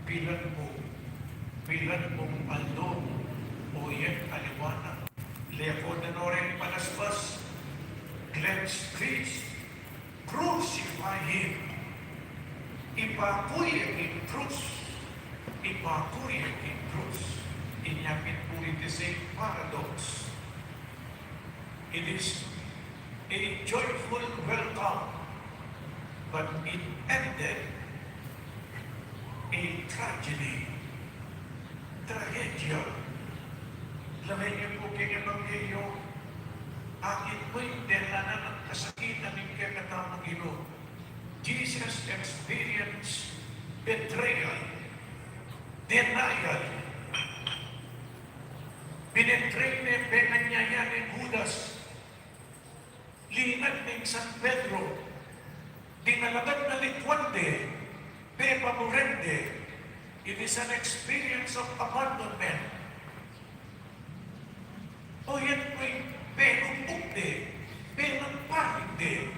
Bilan mong aldo, oyet aliwanag, leko na noren palaspas, cleanse Christ, crucify Him, ipakuy ang krus, inyapit po it is a paradox. It is a joyful welcome, but it ended a tragedy. Tragedya. Lamin niyo po kay Ebanghelyo, akit mo'y delanan ng kasakitan ng kakatamang ino. Jesus experienced betrayal, denial. Binetray ni Benanyaya ni Judas, linag ng San Pedro, dinalagad na litwande, Pepa Morende. It is an experience of abandonment. O yan po'y penong bukde, penong pahinde.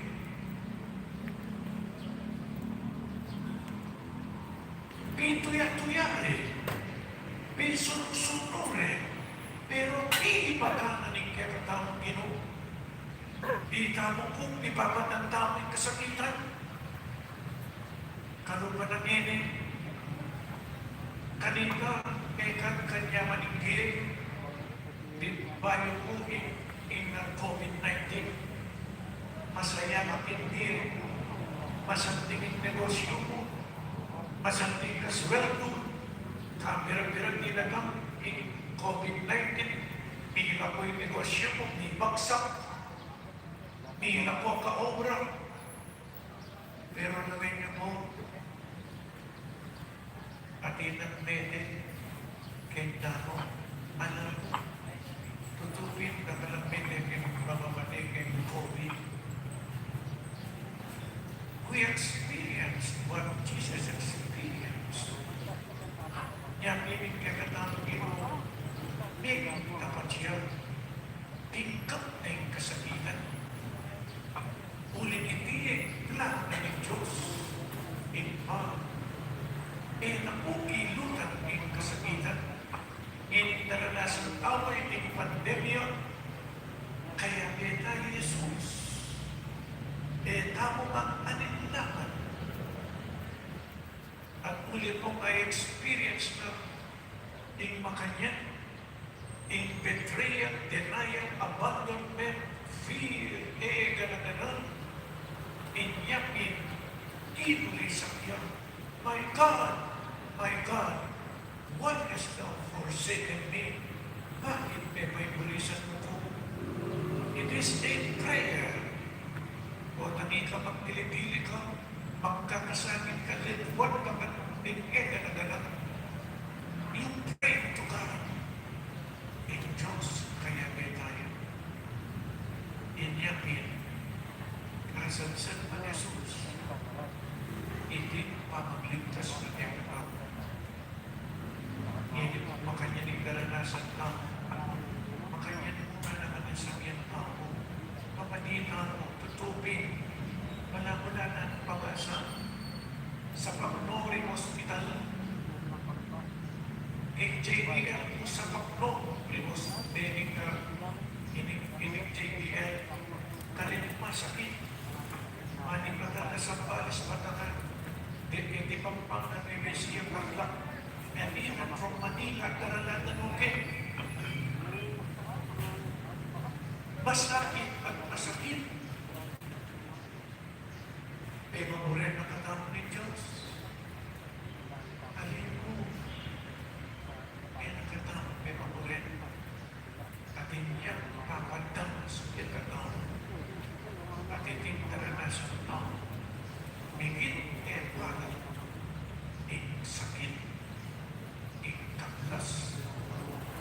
Pituya-tuyari, pisunsunure, pero iibaganan ng kakatamang Ginoo. Di tamo kung ipapat ang tamang kasakitan. Kalupa ng ini, kanina, mekan kanya maninggiling, di bayo po in COVID-19, masaya kapindir, masantingin negosyo mo, masanting kasweldo, kamera-birang nilagam, in COVID-19, pila po yung negosyo mo, di bagsak, pila po ka-obra, pero namin niyo po, atinang mede, kay Dano, alam mo, tutupin na kalang mede, kay mamamane, kay COVID. We experienced what Jesus experienced. Yang ini kakatamang Ginoo, may dapat siya, tingkap na yung kasakitan. Ulit itiye, lang na ng Diyos, napukilutan ng kasakitan. Naranasan away ng pandemya, kaya beta Jesus, tamo ang aninlangan. At ulit mong ay experience na ng makanya, in betrayal, denial, abandonment, fear, ganaganan, inyapin, inuli sakyan. My God, why hast thou forsaken me? Bakit may bulisan mo ko? It is a prayer. O tangi ka, magdili-dili ka, magkakasangin ka, litwan ka, ganaganan. You pray to God. In Diyos, kaya may tayo. Inyapin, kasansan pa Jesus, hindi pa magligtas na niya ka. Hindi mo makanyaning karanasan ka. Makanyaning mo ka naman ang sakyan ka mo. Papadina mo, tutupin. Wala mo na ng pag-asa. Sa Pagnoring Hospital, JBL po sa Pagnoring Hospital, inig JBL, kalinig masakit. Maning pataka sa palis patakan. Hindi pampang na Rebesiya Paglak. And even from Manila, Karalatan, okay. Masakit at masakit. Pero ulit nakatawag ni Diyos. Alin mo. Nakatawag, pero ulit. At hindi papadang sa katawag. At hindi karanasan na. Bigit bagay. Sakit. Taklas.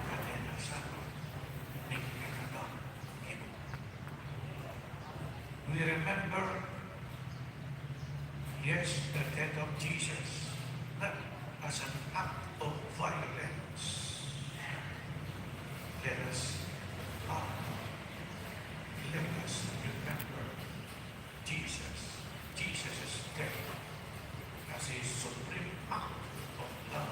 Karanasan. We remember, yes, the death of Jesus, not as an act of violence. Let us remember Jesus' death as a supreme act of love.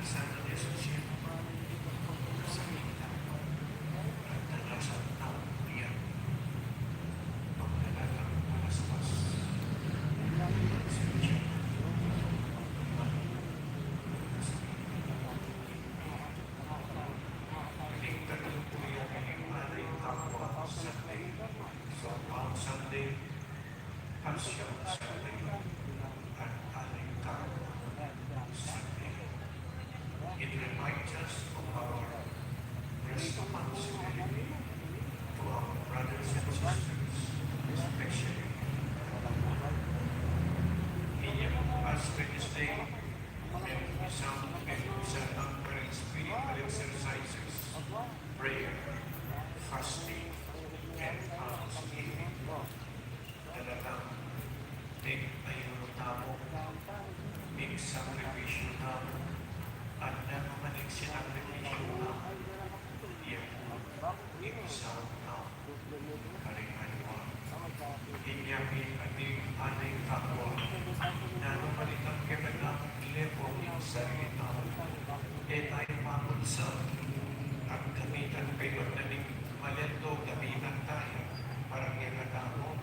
naranasan niya sa siyempre kasakitan at naranasan ng iyan pagdalagang malaspas sa siya. Kaling po yan ay alay kapwa Sunday. So, Palm Sunday, Passion Sunday, at alay kapwa Sunday. It reminds us of our responsibility to our brothers and sisters, especially in as Wednesday, and some number of spiritual exercises, prayer, fasting, and almsgiving. Talagang may ayun tamo, may sakripisyo tamo, at naman sinakripisyo tamo. Yan, isang tamo, karinganiwa. Inyamin ating anay kapwa, na lumalitan ka na lepo ng sarili tamo. E tayo mamunsa, at gamitan kayo na ning malento gamitan tayo, parang tamo,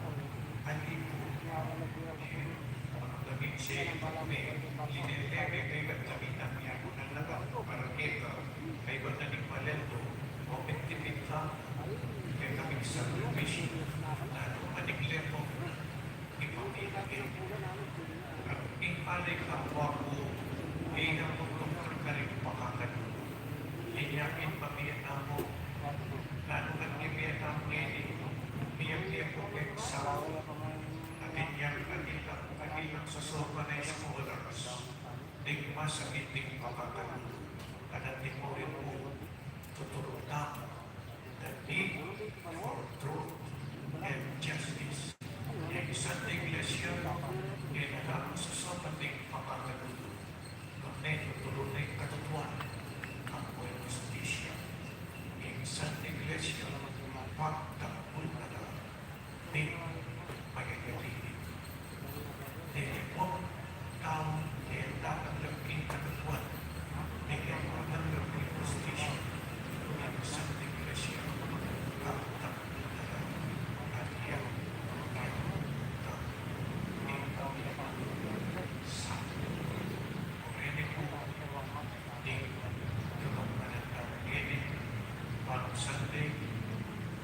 alipo, mga gamit siya, linilebe kayo at gamitan niya, ng lagang parang ito, kayo na ning malento, o pintipit ka, kayo kaming sa vision, na maniglepo, ipamilagin. At ingpalay ka, wako, inapulong ka rin pakakalulo. Inyakin pamiyan na mo, lalo at ibiyan na mo ngayon, biyak-biyak ko kayo sa at inyak kagilang sa sopa na scholars, digma sa miting pakakalulo, at ating mo rin mo tutulong na the need for truth and justice. Yung isang iglesia, ginagawa sa sopa ng pakakalulo, kami tutulong na yung katutuan ang buhay justisya. Yung isang iglesia, pagtangkol na lang, di magagalitin. Dili po, tao, dahil dapat laging katutuan, dili po ang laging justisya. Yung isang iglesia, pagtangkol na lang, at yan, sa Pwede po din kagamanan ng edit Palm Sunday,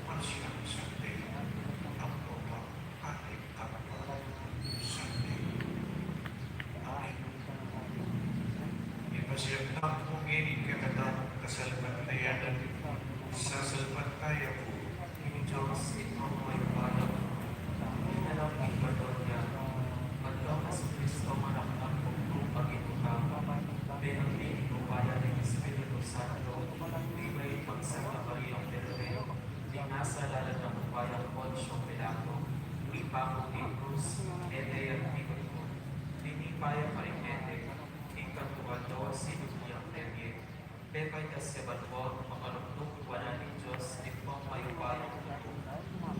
Passion Sunday, ang Papa ating kapwa Sunday. Amen. Ipasiyag lang po ngayon kakatang kasalpatayan sa salpataya po ni Diyos itong may parang alam ang pagod niya. Pagkakas Kristo manakang pagkupag-itutang pero hindi ko kaya ng Espiritu Santo, di may pagsanta Mariang Delre, di nasa lalat ng upayang Ponsyong Pilato, di pa ang Cruz, ete ang ikot ko, di paya marikete, ikatuwado sinubiyang terye, pepay kasyabatwa, makaluktok, wala ni Diyos, di pang mayupayang tuto,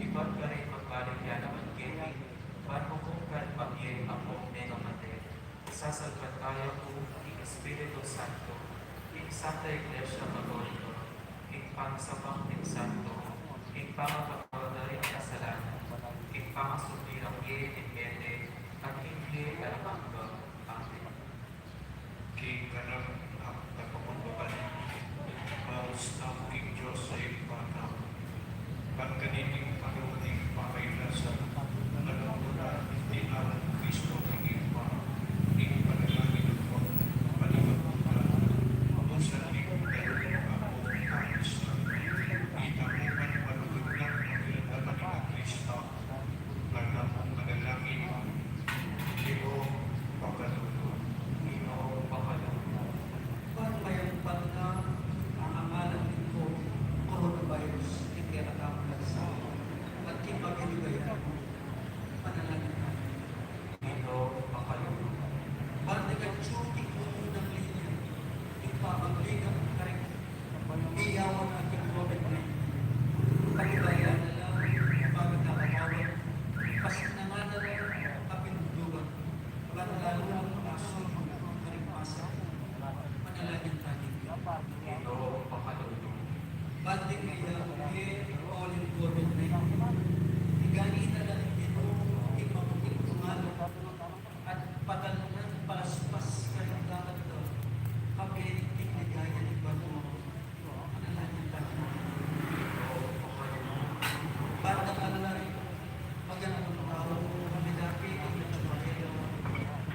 ibat ka rin magbalik yan naman gini, bago kong kalpagye ako nengamate, sasalpat tayo po ng Espiritu Santo, ng Santa Iglesia Católica, ng pangsapang ng Santo, ng pangapagpagdaring kasalanan, ng pangasupirang ye, at hindi alamangga. Amen. King kanang ang nagpapuntapan, maus ang King Diyos sa ipanaw, pagkaniting panuning pakailasan, nagmula hindi alam Kristo ng ipa, hindi panalangin ako, panimagutan, mabusan ni Kudero ako, kahit sa itamukan malugulang poder all in government. Iganita lang ito, ipapukit tumalo, at patalungan palaspas karindakan ito. Kapilitik na gaya ng bato, analangin pa rin. Banda ka na rin, magandang tao, kami dati ay nagpapakilo.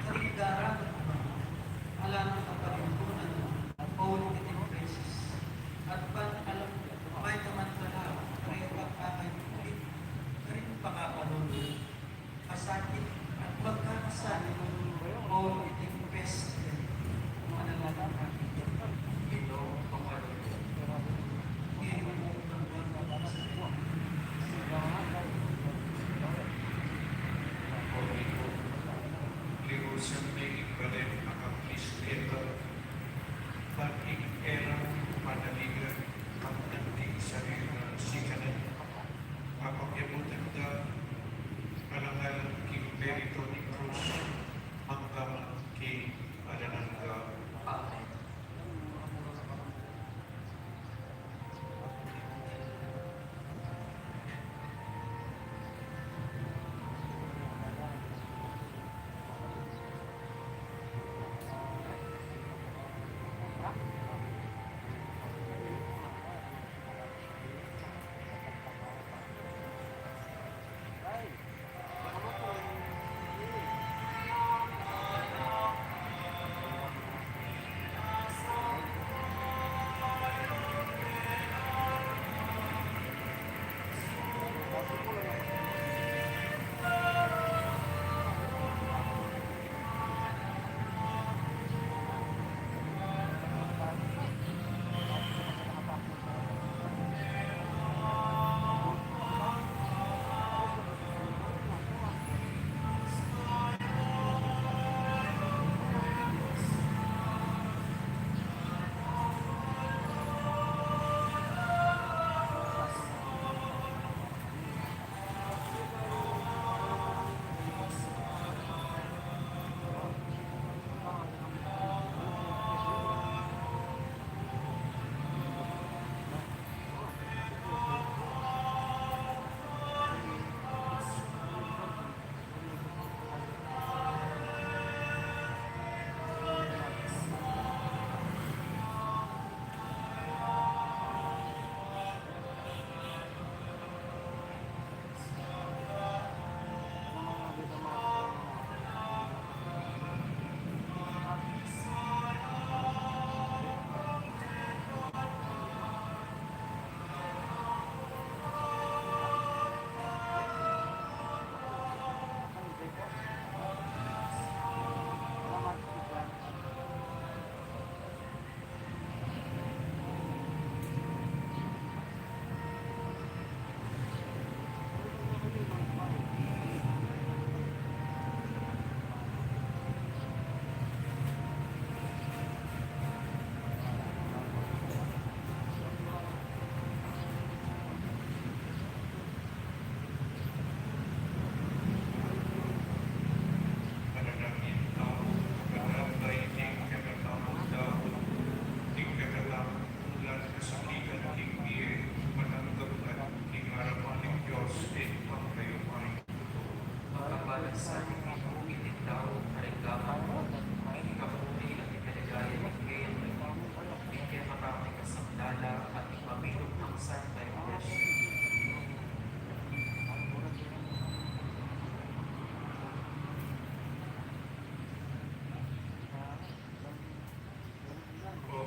Karindaran, alam ng kapalimunan, political crisis, at alam, may kamantala, kaya pagkakayulit, rin pakakalun, kasakit, at pagkakasalit, political president, manalalang kakit. Ito, pakakalun. Ngayon mo ang gagawin sa Liusan may ibalit ang isketa, bating erang panaligan ang nanting sarili sikanan. Kapagyabutan ka, alangal king Berito ni Cruz, hanggang king Alananga. Amen.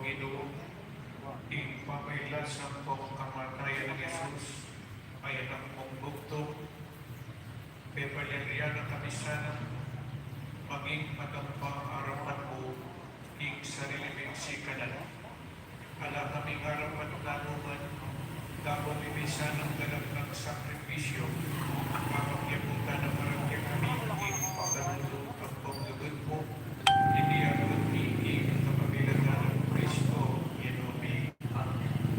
Ginoo, ipamailas ang pagkamatayan ng Jesus ay ang mumbugto, pepalerian ang kamisanan, maging matampang arapan mo, ing sarili ming sikanan. Ala kaming harapan lanuman, gabong imisan ng ganap ng sakripisyo, kapagyabutan ng marangya kami, ing pagkanulo ang paglugot mo, hindi ang magiging kapabilatan ng Kristo, Ginoo.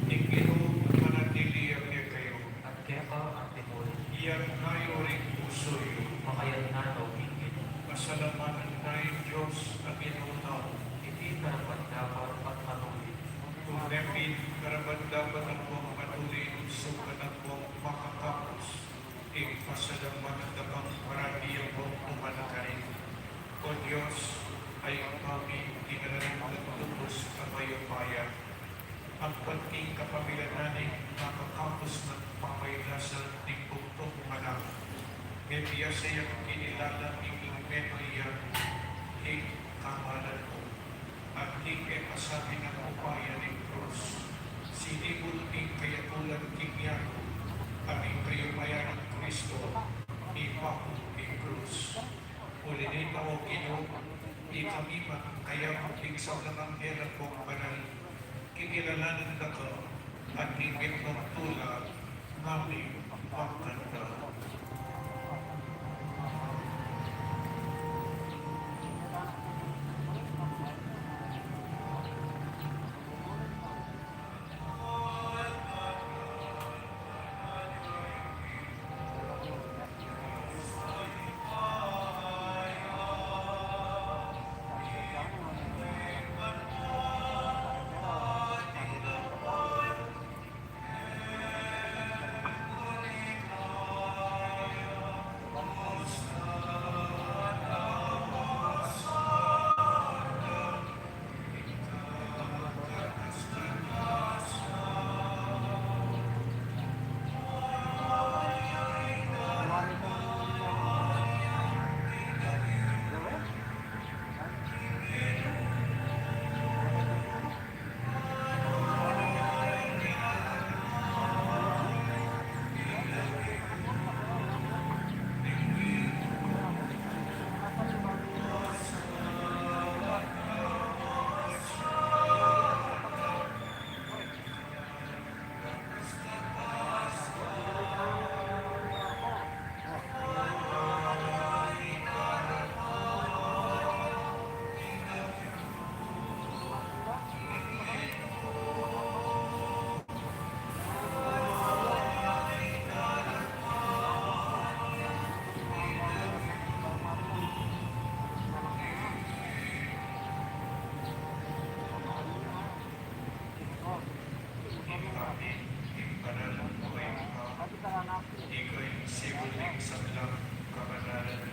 Ing Ginoo, manatili ang niya kayo, at kaya ka ang timul, iyang kayo rin puso yun, makayan na daw hingin, pasalamatan tayo Diyos at inunaw, hindi karapat dapat at matuloy, kung nepin karapat dapat ang mga patuloy sukat akong makakapos, ipasalaman at abang marami akong umanakain. O Diyos, ay kami ginalalang nagtubos ang mayupaya. Ang panting kapamilanan nakakapos ng pamaylasan ng bugtong manak. Ngayon sayang kinilala ng Memoria, kamalan mo. At higit pasabi ng upaya ng krus. Sinibol ng kayatulan kinyako, aming kayumaya ng Kristo, ipako ng krus. Ulinit ako Ginoo, ikamiman kaya magpigsaw ng anghel kong banal, kikilalanan na ko, at higit ng tulad, ngaming pagkanda. Iko'y sibuling sablang kabanalan.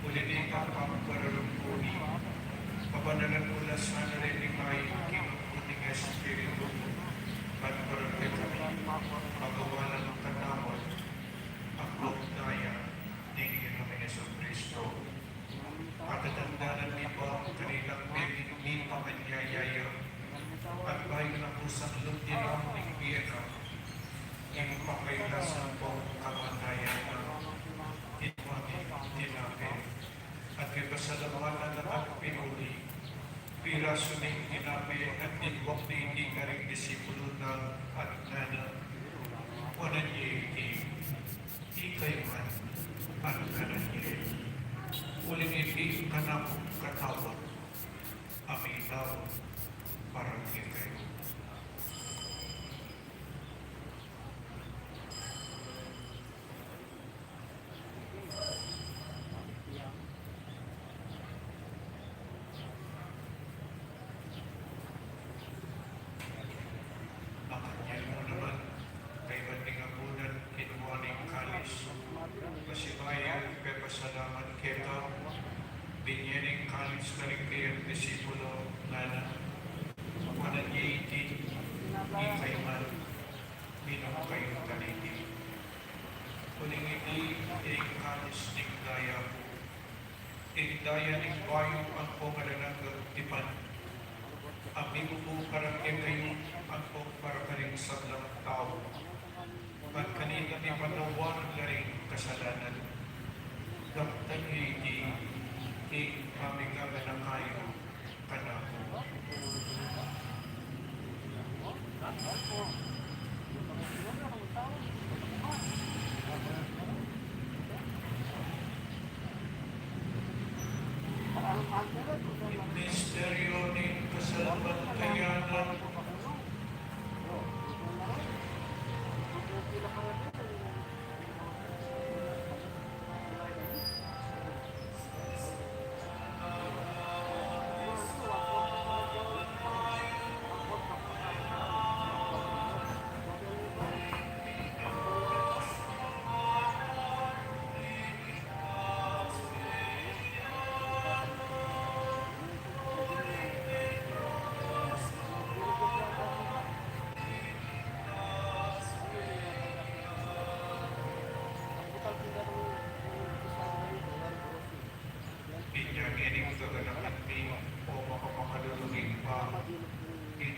Ulitin ang pagpararungkuni. Kabanalan mula sa narinig ay kinukuning Espiritu. Pagparapit kami, pagawalan ng kanamon, ang lugdaya ng Ginong Jesucristo. Pagkatandanan nito ang kanilang may pamanyayaya at bayo ng pusang lugdinong ng biyeka. Yung pakailasan po kamatayan ng itwani tinapin at ipasalamatan at pinuli piraso ng tinapin at tinwak na hindi ka rin disipulo ng at nana wanan niya ikay man at kanan niya uling hindi ka na katawag aminaw parang ikay. Salamat kita, binyaring kalis kaligayang disipulo na mananyayiti, ikay man, minang kayong kaliti. Kuning iti, kalis ning daya po, daya ning bayong ang pumalalang tipan. Ami po karang kayo ang pagparakaring sablang tao. At kanina ni panawan na rin kasalanan. Daptan hindi kami kami na kayo kanako. Misteryo ng kasalamatayanan.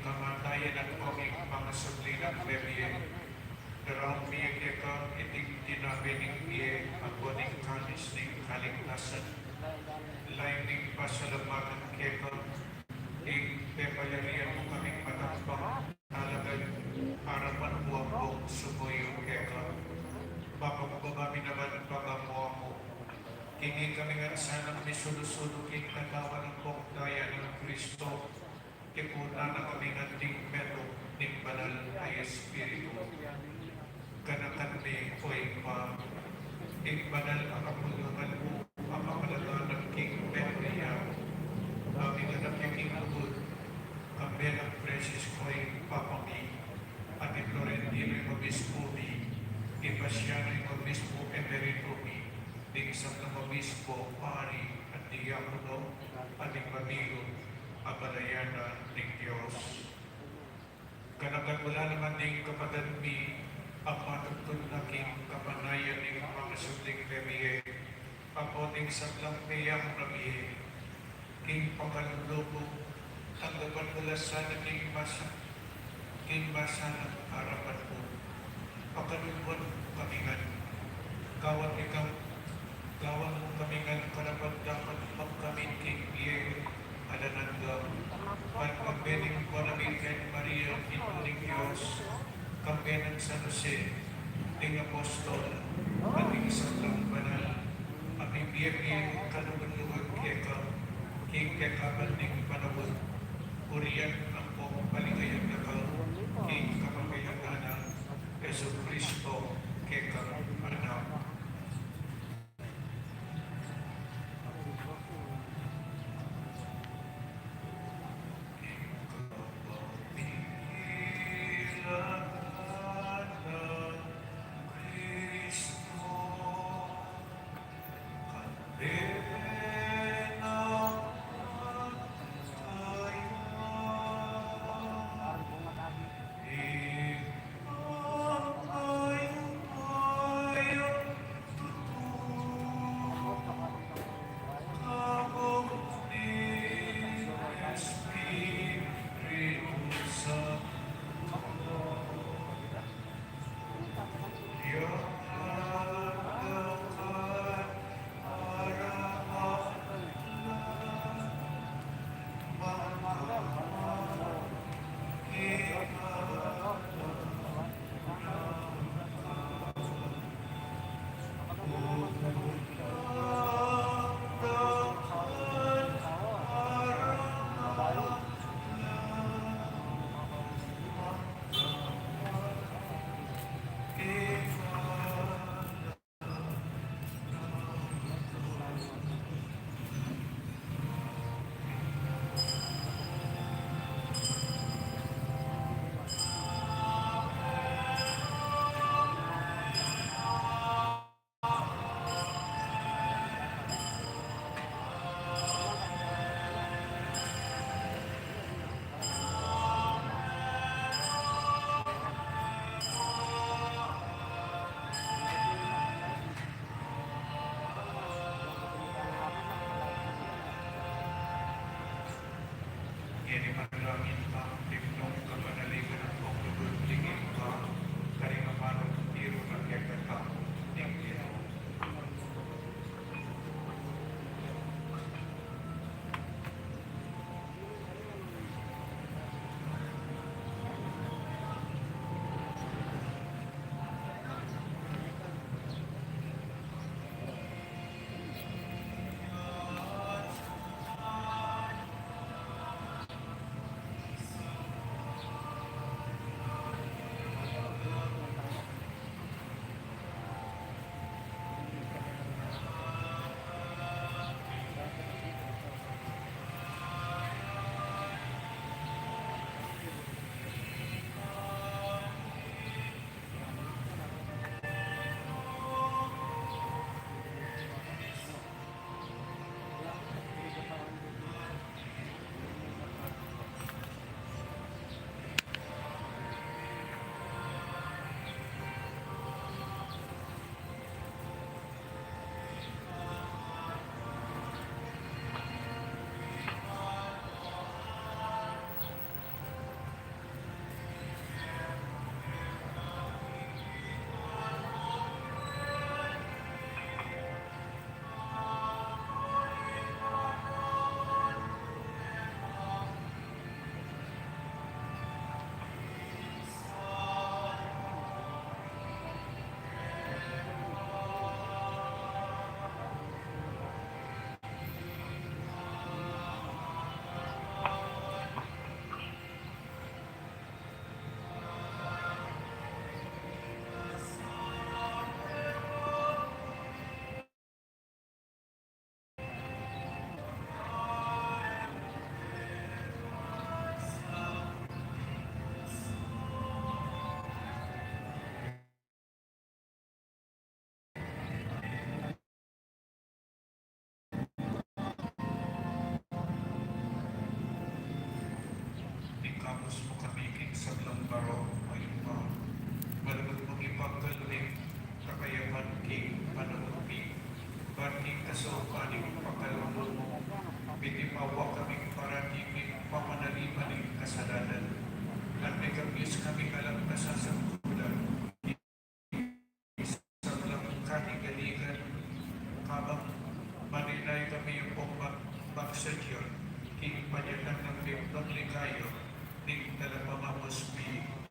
kamatayan at paming mga sabli ng bebye. Darang miyag ka iting tinabining biye at waning kanis ng kaligtasan. Laining pasalamatan keka, ing pepayarian mo kaming matapang, talagay harapan buwang sumoyo keka. Mapagpabami naman pagamo ako. Kini kami nga sanang misulo-sulo king katawan ng pagdaya ng Kristo. Kikuna na kami nga ting meto ng banal ay Espiritu. Kanakan ni Koy pa, ing banal ang kapulungan mo, ang kapalaga ng King Petria. Kami nga nakikingabot, kami ng Precious Koy Papami, at ni Florentino yung obispo mi, Ipasiano yung obispo Emerito mi, di isang ng obispo, pari, at diakono, at ni Pamilo, abalayana ng Diyos. Kanakan wala naman ding kapatid mi, ang matutun na king kapanayan ng mga subling bemiye, apoting sablang peyang ramiye, king pagkalulobo, ang dapat nalasan na king basa ng harapan mo, pagkalubon kamingan, kawan mo kamingan, karapat dapat magkamit king iye, alananda, at pagbening ko namin kay Maria, ito ng Diyos, kampiyan ng San Jose, ng Apostol, at ng isang lang banal, at ibiyag-iyag kalugan-lugan king kekaban ng panahon, uriyan ang pong paligayang nakaw, king kapagayang anak, Yesu Kristo, kekang anak. kapayapan king panunumpi. Barking kasaukaning pagkalunod mo, bitimawa kaming parating pamanalimaning kasalanan. At may kabis kami alam kasasangkulan, isang lang kanigalingan, kabang maninay kami yung pagsadyon, king panyatan ng bimtang likayo, ning talapamaspi.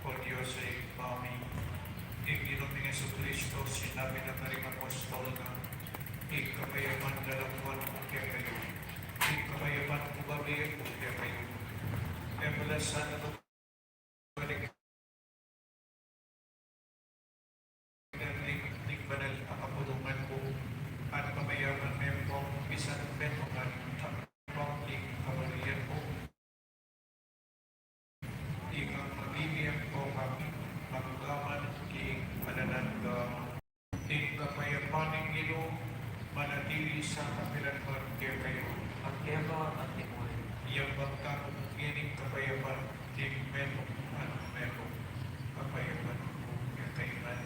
O Diyos ay paming, Ginong ni Jesucristo, sinabi na karing apostol na, ikapayaman dalawan o kaya kayo, ikapayaman ubabi o kaya kayo. Embalasan o balik ng banal akapulungan ko, at pamayaman memong bisan betongan, takpang ing kamalian ko, ikang magiging ko kami, magkaman king manananda, ing kapayapaning ilo, manatili sa kapilanman kaya kayo, At Eva at Timon, iyang bangkang gining kapayapan, king memong at memong kapayapan ko kaya kayo man.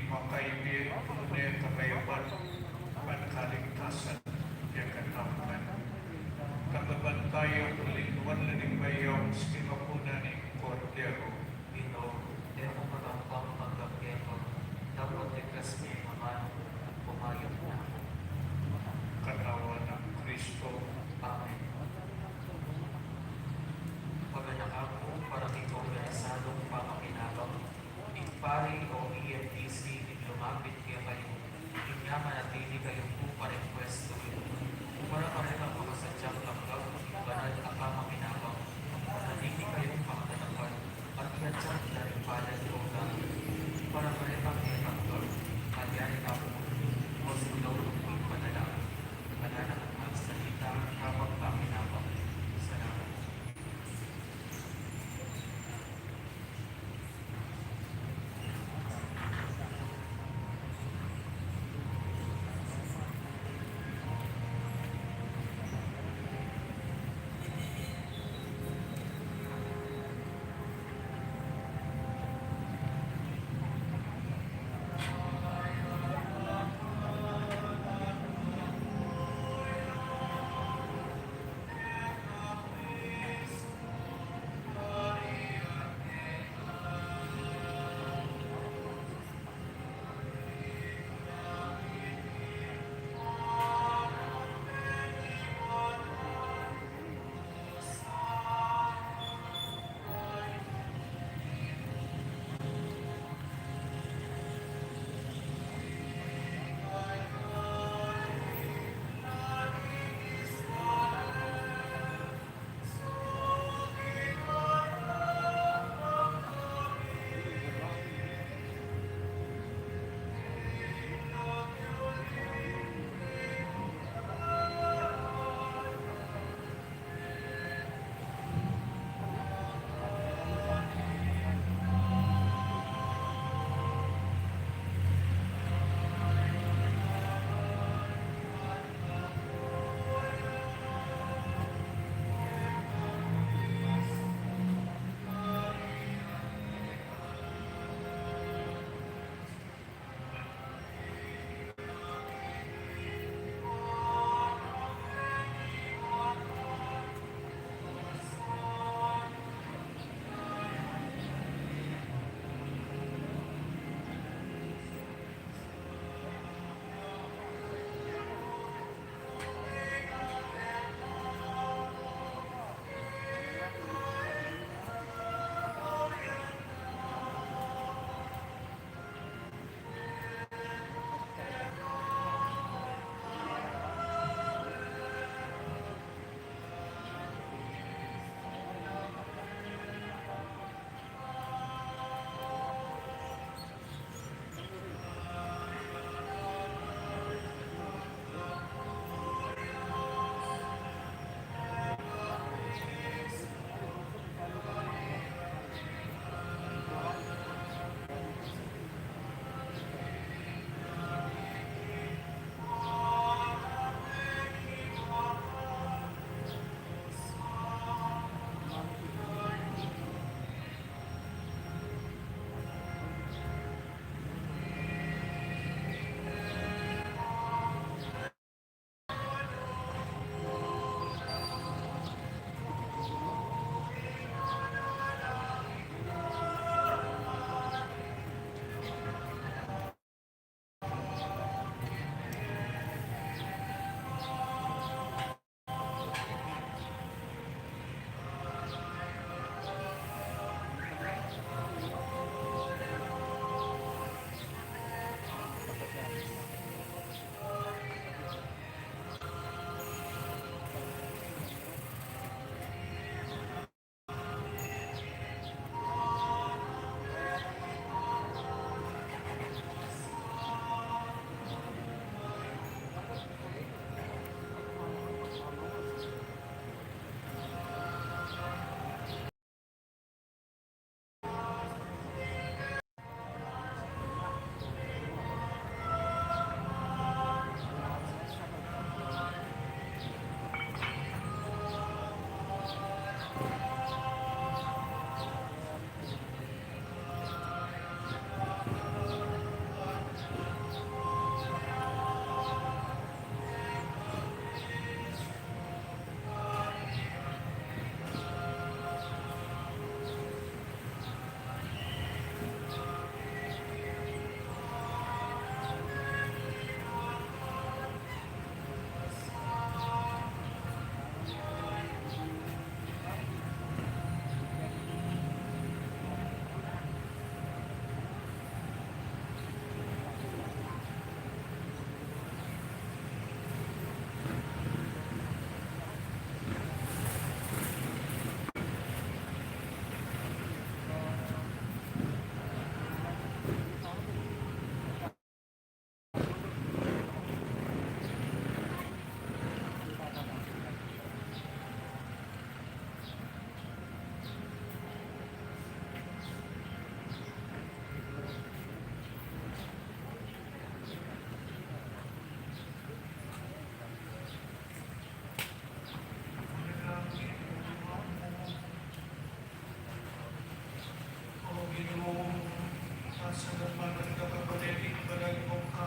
makaibig kunin kakayapan pankaligtasan yang katapan kagabantayan ulingwan laning bayong skimapuna ni Cordero Ito, pero magampang pagkakepang dapat ikas may mga pumayag na. katawan ng Kristo. Amen. Paganak ako para kikongresadong pamakinabang, pari o EFDC lumapit kaya kayo, inyaman at hindi kayong upareng pwesto para pareha makasadyang langgam, banal at pamakinabang, at hindi kayong pangkatapan at inadyang daripalan o gamit, para pareha kaya langgam, at yan ako, o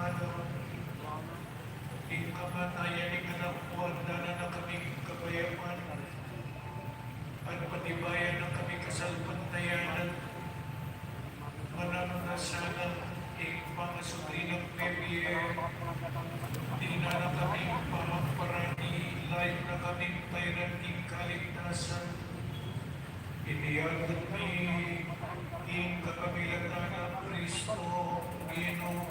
pumanaw. Di kamatayan ni kanapuan na kaming kabayaman. At patibayan ng kami kasalpantayanan. Manang na sana pangasuri ng PBA. Di na kami pamamparani. Layo na kami tayran ng kaligtasan. Iniyagot ni in kakabilatan ng Kristo. Ginong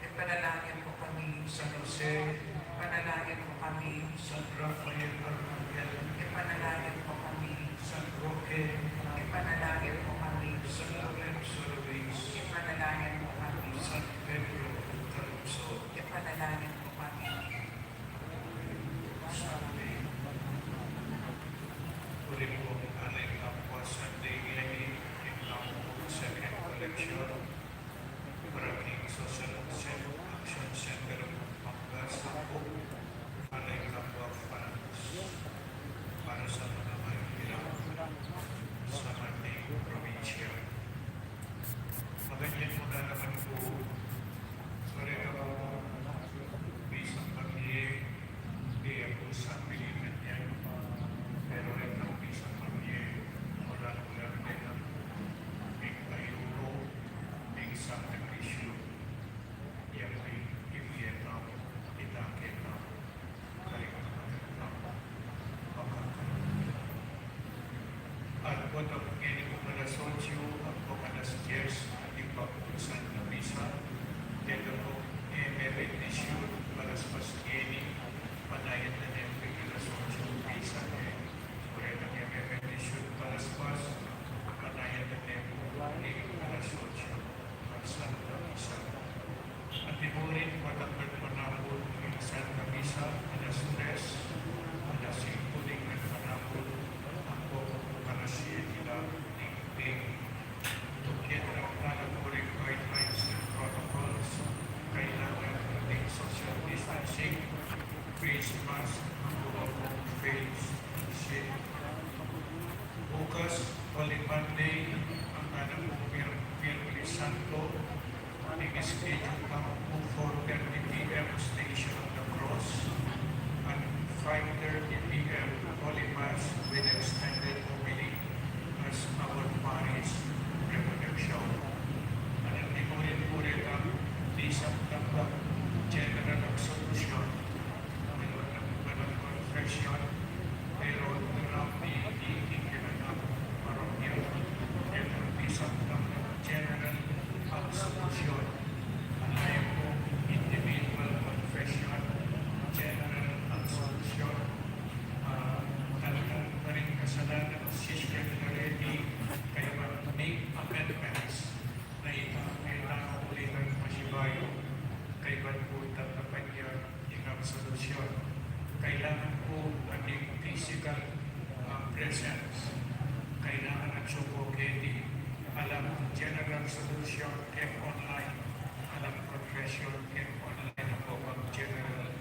Ipanalangin mo kami, San Jose, panalangin mo kami, San Rafael Arcangel, ipanalangin mo kami, San Roque, ipanalangin mo kami, San Lorenzo Ruiz, ipanalangin mo kami, San Pedro Calungsod, ipanalangin mo kami. Sunday. Uli po alay kapwa Sunday ngayon, yung kapwa second collection, Parating Social Action Center of Pangasa po, alay kapwa funds, para sa mga may bilang sa ating probinsya. Maganyan mo na naman po, sorry ka po, bisang pag-iig, di ako sa pilihan yan, pero rin ang bisang pag-iig, mula-mula rin ang may kayuro, may sakripisyo, yan ay ibiyetaw, itaketaw, kalimataw, pagkakaroon. At kung ang pagkini ko alas 8, at kung alas 10, at ipapusan na misa, dito po, emerit isyo, para Palaspas Keni, Panayan na Nempe, Kilasonsyo, Pisa, Sureta Nempe, Bendition, Palaspas, Panayan na Nempe, Kilasonsyo, Santa Misa. At iburin, patagpag panahon, Santa Misa, alas 3, alas 5 din ng panahon, ako para siya nila tingting. Tukyan ang panahon guidelines and protocols, kailangan ng social distancing, face mask, face shield. Bukas, Holy Monday, ang anak mo Miyerkules Santo, nag-schedule ang 4:30 p.m. Station of the Cross and 5:30 p.m. Holy Mass with extended homily as our parish reproduction. At inulit-ulit ang lisang tanggap general absolution, ng confession, pero marami hindi kinanap parokya. Yan ang lisang tanggap general absolution. Alayo po, individual confession, general absolution, talagang na rin kasalanan ng system na ready, kaya make amendments na kailangan ulit ang masibayo, kaya po tatapan niya yung absolution. Kailangan po ating physical presence, kailangan ang supokedi, alam general solution came online, alam confession came online ako ang general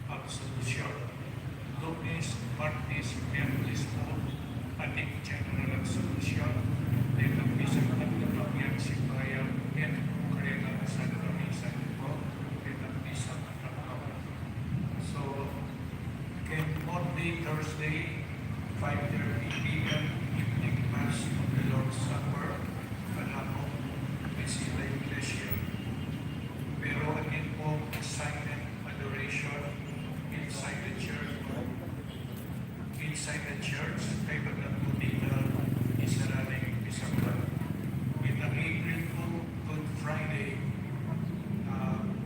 absolution. Lunes, Martes, Miyerkules po, ating general absolution, then ang isang nagtapagyan si Bayan, and Kurela sa Namisan po, then ang isang nagtapag. So, again, Monday, Thursday, 5:30 p.m. evening Mass of the Lord's Supper, Panamo, Visita Iglesia. Pero again po, silent adoration inside the church. Inside the church, kay Baglang Budita, isaraling Isabel. In the April po, Good Friday,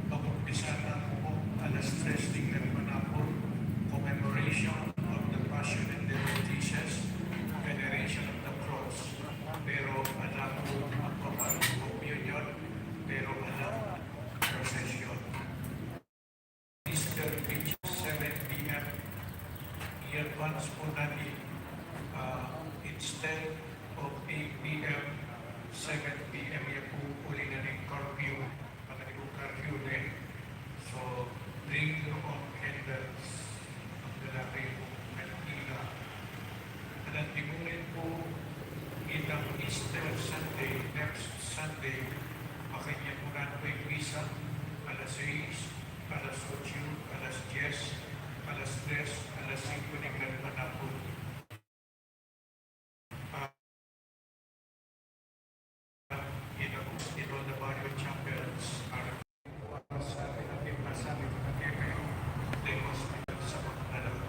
pag-umpisa na po, alas 3 din ng Panamo, commemoration of the Passion and the Jesus, veneration of the cross. Pero alam ko ang communion, pero alam procession. Easter Beach, 7 p.m. I-advance po natin instead of 8 p.m., 7 p.m. yan po uli na ng curfew, mga curfew din. So, bring your own candles. Ang lalaki po, kanila. At ibunin po itang Easter Sunday, next Sunday, makanya po na po yung misa, alas 6, alas 8, alas 10, alas 3, alas 5 ng gano'n na po. In all the barrio chapels are sabi natin, masabi ko na kayo, they hospital sa mga dalawa.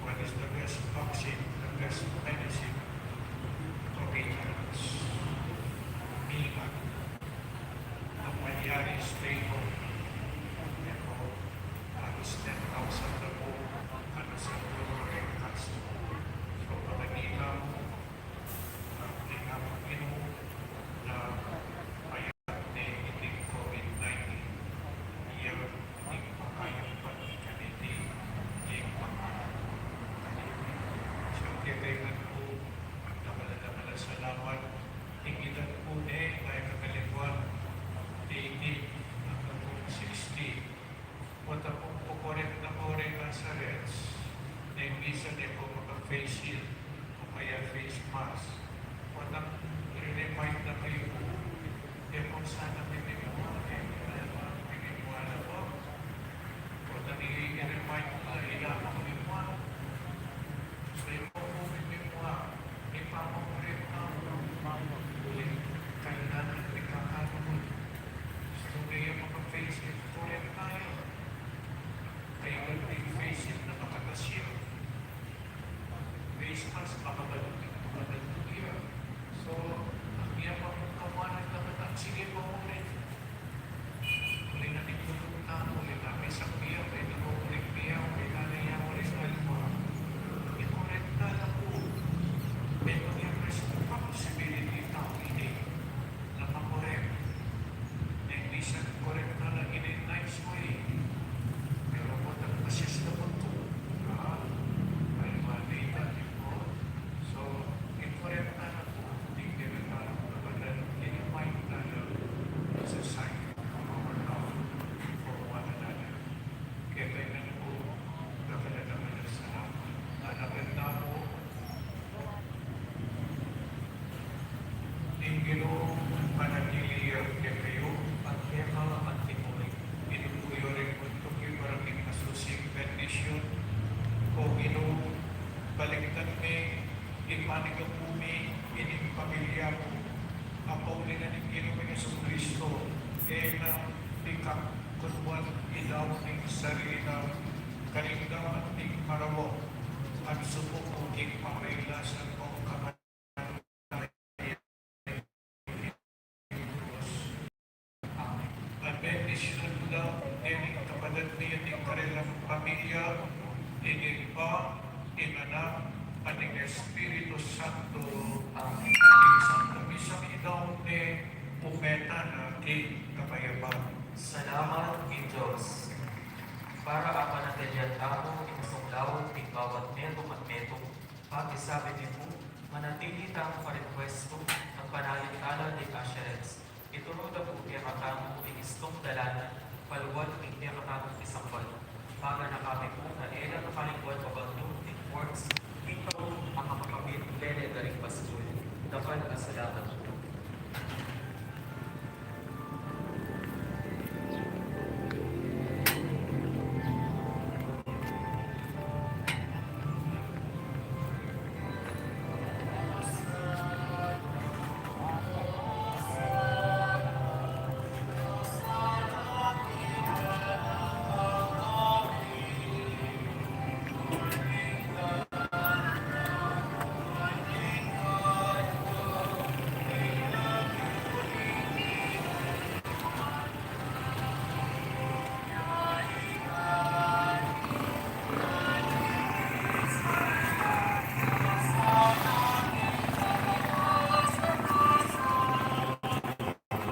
What is the best vaccine, the best medicine? Obedience. Mima. Ang mangyari stay home. Ito, halos 10,000 na po, ano sa Puro-Rectas. So, pag-ilaw, pinapag-inom na mayat na hindi COVID-19. Iyan, hindi pa kayang pag-kaniti, hindi pa so, kailangan po, nabala-nabala salamat, tingitan po eh, dahil kakalikuan, 80, hanggang po 60. Punta po po correct na sa reds, na yung isa na po maka-face shield, o kaya face mask. Punta, i-remind na kayo po, kung sana pininimuha, pininimuha na po. Punta, i-remind na ilang pininimuha. So, yung po pininimuha, ipapakulit na ulit, kailangan ikakaroon. So, kaya maka-face shield, ulit tayo. Kaya yung face shield na makatasyo. Face mask, makabalog panig ang bumi, ining pamilya mo. Apaw ni na ni Pinoy sa Kristo, na ikang kunwan ilaw ng sarili ng kalingdaman ng marawo. At subukuking pamailasan mo kamay. At bendisyon lang, ining kapadat niya ng kanilang pamilya, ining pa, inanak, aning Espiritu Santo, Amen. isang kamisang ilaw ni umeta na king kapayaban. Salamat kay Diyos. Para apanatadyan ako, inusunglawon ng bawat metong at metong, pag-isabi din mo, manatili tamo pa requesto ng panalintala ni Asherets. Itunod ang upiyakatamo ng istong dalanan, paluwal ng upiyakatamo isang balo. Paga na kami po na elang napalingkuan pabandong ng works, ikaw ang makakabit, lele garing pastoy. Dapat ang salamat.